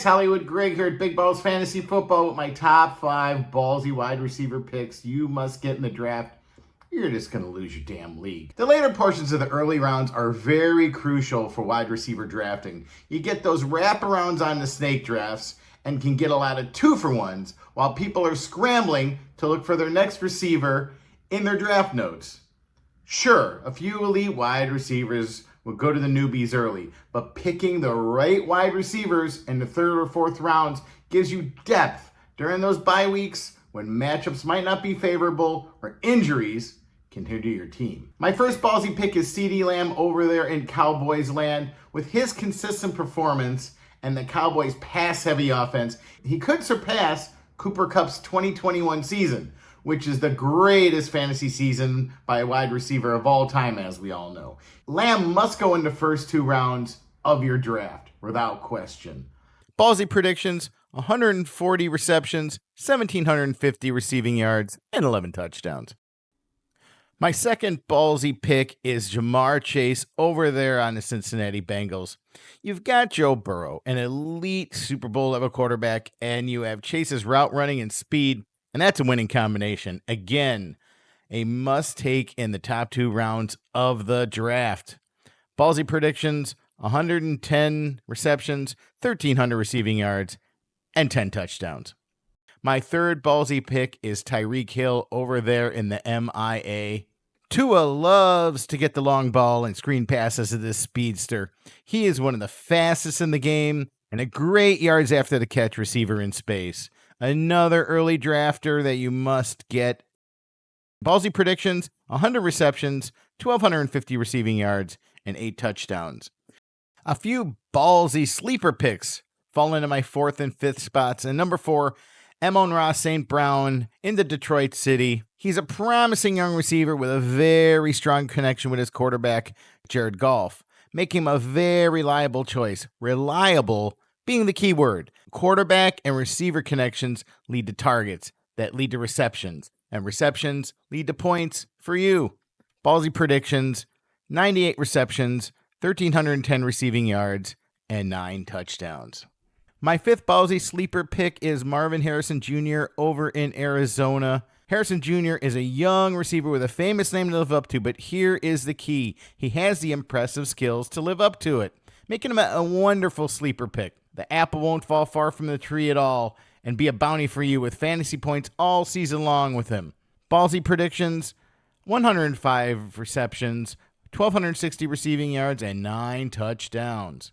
Hollywood Greg here at Big Balls Fantasy Football with my top 5 ballsy wide receiver picks you must get in the draft. You're just going to lose your damn league. The later portions of the early rounds are very crucial for wide receiver drafting. You get those wraparounds on the snake drafts and can get a lot of 2-for-1s while people are scrambling to look for their next receiver in their draft notes. Sure, a few elite wide receivers will go to the newbies early, but picking the right wide receivers in the 3rd or 4th rounds gives you depth during those bye weeks when matchups might not be favorable or injuries can hinder your team. My first ballsy pick is CeeDee Lamb over there in Cowboys land. With his consistent performance and the Cowboys' pass-heavy offense, he could surpass Cooper Kupp's 2021 season, which is the greatest fantasy season by a wide receiver of all time, as we all know. Lamb must go in the first 2 rounds of your draft, without question. Ballsy predictions: 140 receptions, 1,750 receiving yards, and 11 touchdowns. My second ballsy pick is Ja'Marr Chase over there on the Cincinnati Bengals. You've got Joe Burrow, an elite Super Bowl level quarterback, and you have Chase's route running and speed, and that's a winning combination. Again, a must-take in the top 2 rounds of the draft. Ballsy predictions: 110 receptions, 1,300 receiving yards, and 10 touchdowns. My third ballsy pick is Tyreek Hill over there in the MIA. Tua loves to get the long ball and screen passes to this speedster. He is one of the fastest in the game and a great yards after the catch receiver in space. Another early drafter that you must get. Ballsy predictions: 100 receptions, 1,250 receiving yards, and 8 touchdowns. A few ballsy sleeper picks fall into my 4th and 5th spots. And number 4, Amon-Ra St. Brown in the Detroit City. He's a promising young receiver with a very strong connection with his quarterback, Jared Goff, making him a very reliable choice. Reliable being the key word. Quarterback and receiver connections lead to targets that lead to receptions, and receptions lead to points for you. Ballsy predictions: 98 receptions, 1,310 receiving yards, and 9 touchdowns. My 5th ballsy sleeper pick is Marvin Harrison Jr. over in Arizona. Harrison Jr. is a young receiver with a famous name to live up to, but here is the key. He has the impressive skills to live up to it, making him a wonderful sleeper pick. The apple won't fall far from the tree at all and be a bounty for you with fantasy points all season long with him. Ballsy predictions: 105 receptions, 1,260 receiving yards, and 9 touchdowns.